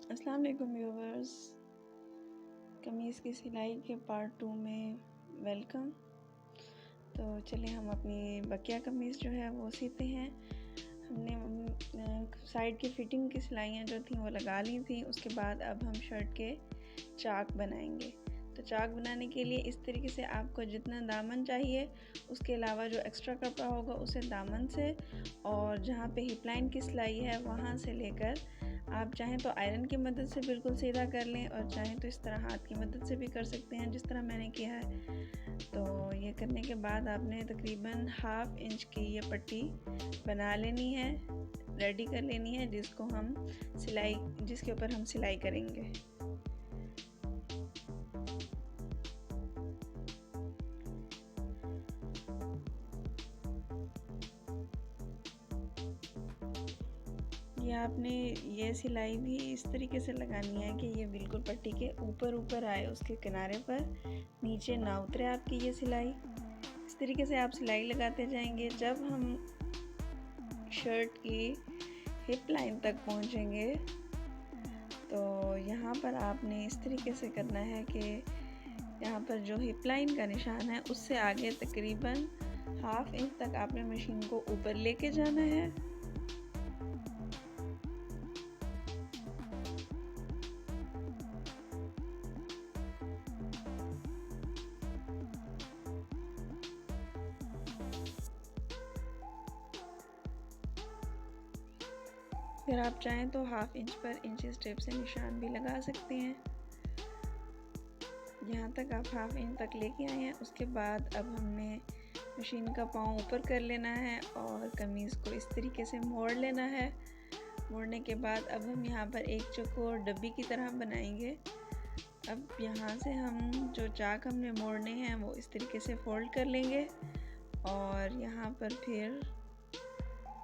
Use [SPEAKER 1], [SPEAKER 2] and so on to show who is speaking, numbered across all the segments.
[SPEAKER 1] अस्सलाम वालेकुम व्यूवर्स, कमीज़ की सिलाई के पार्ट 2 में वेलकम। तो चलिए हम अपनी बकिया कमीज़ जो है वो सीते हैं। हमने साइड की फिटिंग की सिलाइयाँ जो थी वो लगा ली थी। उसके बाद अब हम शर्ट के चाक बनाएंगे। तो चाक बनाने के लिए इस तरीके से आपको जितना दामन चाहिए उसके अलावा जो एक्स्ट्रा कपड़ा होगा उसे दामन से, और जहाँ पे हिप लाइन की सिलाई है वहाँ से लेकर आप चाहें तो आयरन की मदद से बिल्कुल सीधा कर लें, और चाहें तो इस तरह हाथ की मदद से भी कर सकते हैं जिस तरह मैंने किया है। तो ये करने के बाद आपने तकरीबन 1/2 इंच की ये पट्टी बना लेनी है, रेडी कर लेनी है, जिसके ऊपर हम सिलाई करेंगे। ये आपने ये सिलाई भी इस तरीके से लगानी है कि ये बिल्कुल पट्टी के ऊपर ऊपर आए, उसके किनारे पर नीचे ना उतरे आपकी ये सिलाई। इस तरीके से आप सिलाई लगाते जाएंगे। जब हम शर्ट की हिप लाइन तक पहुंचेंगे तो यहाँ पर आपने इस तरीके से करना है कि यहाँ पर जो हिप लाइन का निशान है उससे आगे तकरीबन 1/2 इंच तक आपने मशीन को ऊपर लेके जाना है। फिर आप चाहें तो 1/2 इंच पर इंचेस टेप से निशान भी लगा सकते हैं। यहाँ तक आप 1/2 इंच तक लेके आए हैं। उसके बाद अब हमने मशीन का पाँव ऊपर कर लेना है और कमीज़ को इस तरीके से मोड़ लेना है। मोड़ने के बाद अब हम यहाँ पर एक चौकोर डब्बी की तरह बनाएंगे। अब यहाँ से हम जो चाक हमने मोड़ने हैं वो इस तरीके से फोल्ड कर लेंगे, और यहाँ पर फिर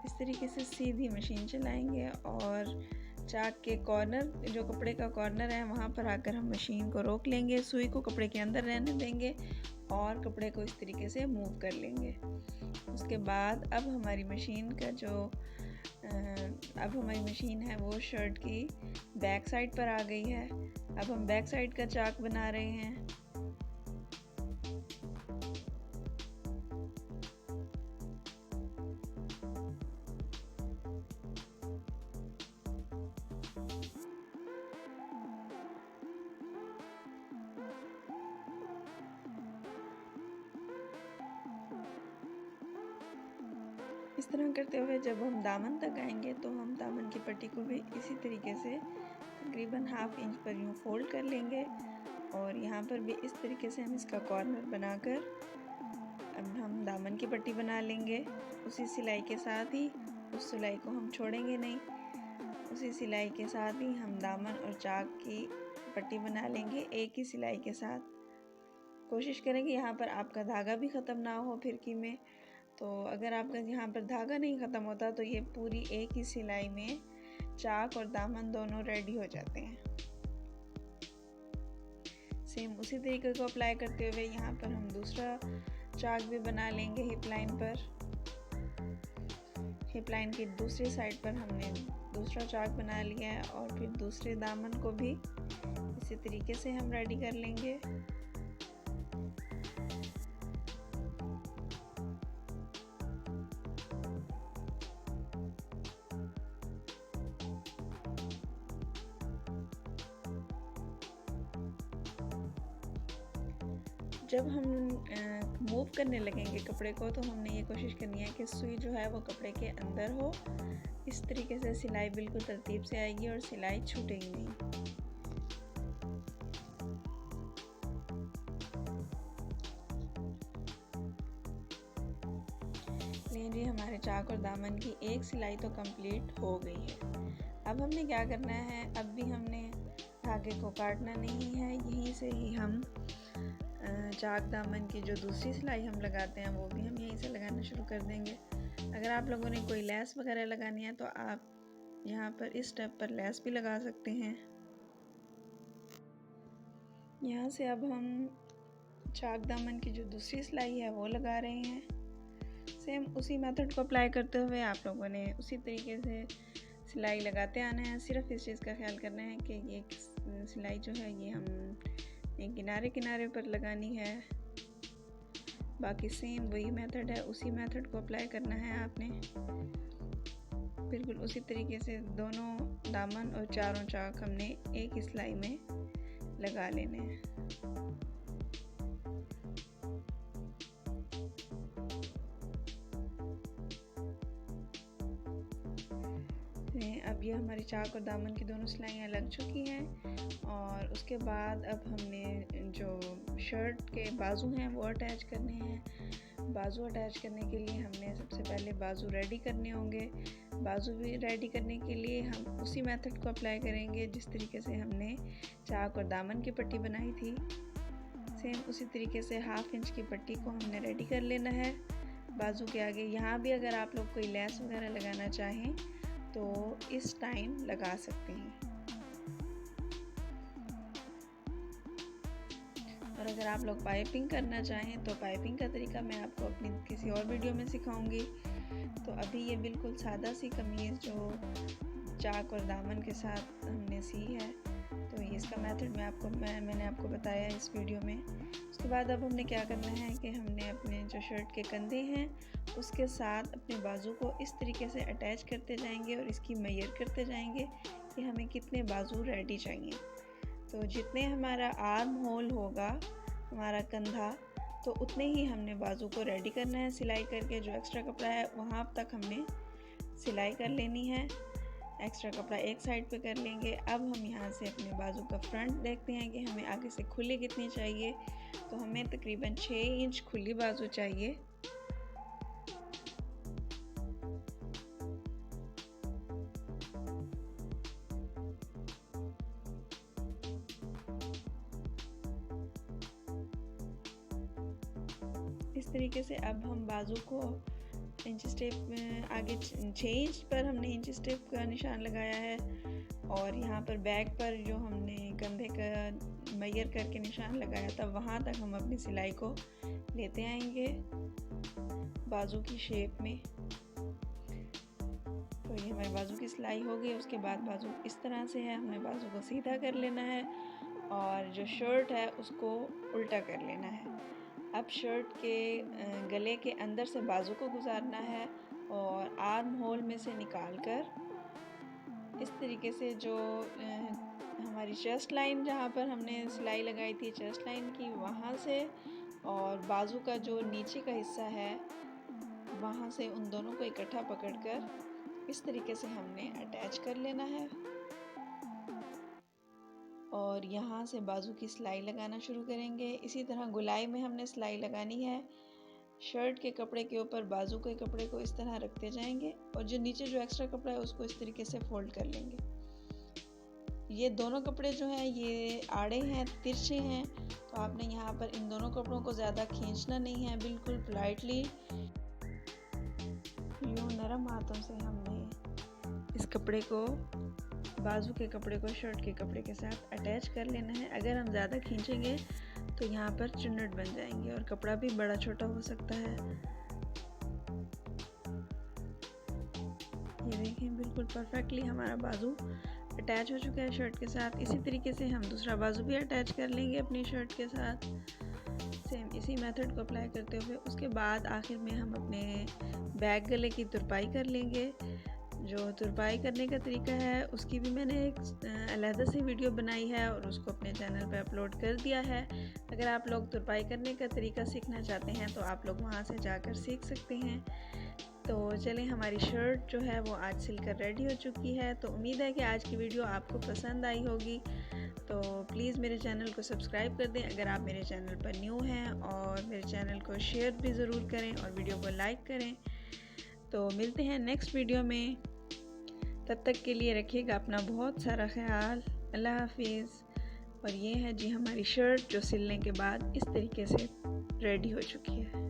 [SPEAKER 1] इस तरीके से सीधी मशीन चलाएंगे और चाक के कॉर्नर, जो कपड़े का कॉर्नर है, वहाँ पर आकर हम मशीन को रोक लेंगे। सुई को कपड़े के अंदर रहने देंगे और कपड़े को इस तरीके से मूव कर लेंगे। उसके बाद अब हमारी मशीन है वो शर्ट की बैक साइड पर आ गई है। अब हम बैक साइड का चाक बना रहे हैं। इस तरह करते हुए जब हम दामन तक आएंगे तो हम दामन की पट्टी को भी इसी तरीके से तकरीबन 1/2 इंच पर यूँ फोल्ड कर लेंगे, और यहाँ पर भी इस तरीके से हम इसका कॉर्नर बनाकर अब हम दामन की पट्टी बना लेंगे। उसी सिलाई के साथ ही, उस सिलाई को हम छोड़ेंगे नहीं, उसी सिलाई के साथ ही हम दामन और चाक की पट्टी बना लेंगे एक ही सिलाई के साथ। कोशिश करेंगे यहाँ पर आपका धागा भी ख़त्म ना हो फिरकी में। तो अगर आपका यहाँ पर धागा नहीं ख़त्म होता तो ये पूरी एक ही सिलाई में चाक और दामन दोनों रेडी हो जाते हैं। सेम उसी तरीके को अप्लाई करते हुए यहाँ पर हम दूसरा चाक भी बना लेंगे। हिप लाइन की दूसरी साइड पर हमने दूसरा चाक बना लिया है, और फिर दूसरे दामन को भी इसी तरीके से हम रेडी कर लेंगे। जब हम मूव करने लगेंगे कपड़े को तो हमने ये कोशिश करनी है कि सुई जो है वो कपड़े के अंदर हो। इस तरीके से सिलाई बिल्कुल तरतीब से आएगी और सिलाई छूटेगी नहीं। लीजिए, हमारे चाक और दामन की एक सिलाई तो कंप्लीट हो गई है। अब हमने क्या करना है, अब भी हमने धागे को काटना नहीं है, यहीं से ही हम चाक दामन की जो दूसरी सिलाई हम लगाते हैं वो भी हम यहीं से लगाना शुरू कर देंगे। अगर आप लोगों ने कोई लेस वगैरह लगानी है तो आप यहाँ पर इस स्टेप पर लेस भी लगा सकते हैं। यहाँ से अब हम चाक दामन की जो दूसरी सिलाई है वो लगा रहे हैं। सेम उसी मेथड को अप्लाई करते हुए आप लोगों ने उसी तरीके से सिलाई लगाते आना है। सिर्फ इस चीज़ का ख्याल करना है कि ये सिलाई जो है ये हम किनारे किनारे पर लगानी है। बाकी सेम वही मेथड है, उसी मेथड को अप्लाई करना है आपने। बिल्कुल उसी तरीके से दोनों दामन और चारों चाक हमने एक ही सिलाई में लगा लेने हैं। अब ये हमारी चाक और दामन की दोनों सिलाइयाँ लग चुकी हैं और उसके बाद अब हमने जो शर्ट के बाजू हैं वो अटैच करने हैं। बाजू अटैच करने के लिए हमने सबसे पहले बाजू रेडी करने होंगे। बाजू भी रेडी करने के लिए हम उसी मेथड को अप्लाई करेंगे जिस तरीके से हमने चाक और दामन की पट्टी बनाई थी। सेम उसी तरीके से 1/2 इंच की पट्टी को हमने रेडी कर लेना है बाजू के आगे। यहाँ भी अगर आप लोग कोई लेस वगैरह लगाना चाहें तो इस टाइम लगा सकते हैं, और अगर आप लोग पाइपिंग करना चाहें तो पाइपिंग का तरीका मैं आपको अपनी किसी और वीडियो में सिखाऊंगी। तो अभी ये बिल्कुल सादा सी कमीज़ जो चाक और दामन के साथ हमने सी है, तो ये इसका मेथड मैंने आपको बताया इस वीडियो में। उसके बाद अब हमने क्या करना है कि हमने अपने जो शर्ट के कंधे हैं उसके साथ अपने बाजू को इस तरीके से अटैच करते जाएंगे और इसकी मेजर करते जाएंगे कि हमें कितने बाजू रेडी चाहिए। तो जितने हमारा आर्म होल होगा हमारा कंधा, तो उतने ही हमने बाजू को रेडी करना है सिलाई करके। जो एक्स्ट्रा कपड़ा है वहाँ तक हमने सिलाई कर लेनी है। एक्स्ट्रा कपड़ा एक साइड पे कर लेंगे। अब हम यहाँ से अपने बाजू का फ्रंट देखते हैं कि हमें आगे से खुली कितनी चाहिए। तो हमें तकरीबन 6 इंच खुली बाजू चाहिए। इस तरीके से अब हम बाजू को इंच स्टेप आगे 6 इंच पर हमने इंच स्टेप का निशान लगाया है, और यहाँ पर बैक पर जो हमने कंधे का मेजर करके निशान लगाया था वहाँ तक हम अपनी सिलाई को लेते आएंगे बाजू की शेप में। तो ये हमारी बाजू की सिलाई हो गई। उसके बाद बाजू इस तरह से है, हमने बाजू को सीधा कर लेना है और जो शर्ट है उसको उल्टा कर लेना है। अब शर्ट के गले के अंदर से बाजू को गुजारना है और आर्म होल में से निकालकर इस तरीके से जो हमारी चेस्ट लाइन जहाँ पर हमने सिलाई लगाई थी चेस्ट लाइन की, वहाँ से और बाजू का जो नीचे का हिस्सा है वहाँ से उन दोनों को इकट्ठा पकड़कर इस तरीके से हमने अटैच कर लेना है और यहाँ से बाजू की सिलाई लगाना शुरू करेंगे। इसी तरह गुलाई में हमने सिलाई लगानी है। शर्ट के कपड़े के ऊपर बाजू के कपड़े को इस तरह रखते जाएंगे और जो नीचे जो एक्स्ट्रा कपड़ा है उसको इस तरीके से फोल्ड कर लेंगे। ये दोनों कपड़े जो हैं ये आड़े हैं, तिरछे हैं, तो आपने यहाँ पर इन दोनों कपड़ों को ज़्यादा खींचना नहीं है। बिल्कुल पोलाइटली यूँ नरम हाथों से हमने इस कपड़े को बाजू के कपड़े को शर्ट के कपड़े के साथ अटैच कर लेना है। अगर हम ज़्यादा खींचेंगे तो यहाँ पर चुन्नट बन जाएंगे और कपड़ा भी बड़ा छोटा हो सकता है। ये देखें बिल्कुल परफेक्टली हमारा बाजू अटैच हो चुका है शर्ट के साथ। इसी तरीके से हम दूसरा बाजू भी अटैच कर लेंगे अपनी शर्ट के साथ, सेम इसी मेथड को अप्लाई करते हुए। उसके बाद आखिर में हम अपने बैक गले की तुरपाई कर लेंगे। जो तुरपाई करने का तरीका है उसकी भी मैंने एक अलहदा सी वीडियो बनाई है और उसको अपने चैनल पे अपलोड कर दिया है। अगर आप लोग तुरपाई करने का तरीका सीखना चाहते हैं तो आप लोग वहाँ से जाकर सीख सकते हैं। तो चलें, हमारी शर्ट जो है वो आज सिलकर रेडी हो चुकी है। तो उम्मीद है कि आज की वीडियो आपको पसंद आई होगी। तो प्लीज़ मेरे चैनल को सब्सक्राइब कर दें अगर आप मेरे चैनल पर न्यू हैं, और मेरे चैनल को शेयर भी ज़रूर करें और वीडियो को लाइक करें। तो मिलते हैं नेक्स्ट वीडियो में, तब तक के लिए रखिएगा अपना बहुत सारा ख्याल। अल्लाह हाफिज़। और ये है जी हमारी शर्ट जो सिलने के बाद इस तरीके से रेडी हो चुकी है।